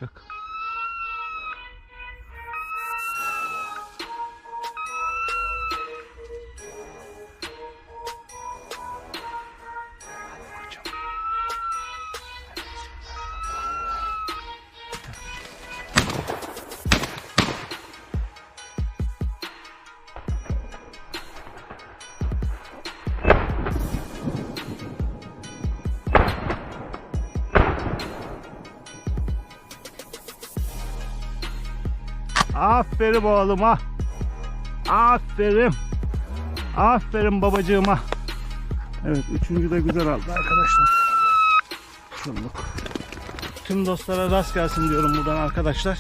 çalışacak. Aferin oğluma. Aferin. Aferin babacığıma. Evet, üçüncü de güzel aldı arkadaşlar. Şunluk. Tüm dostlara rast gelsin diyorum buradan arkadaşlar.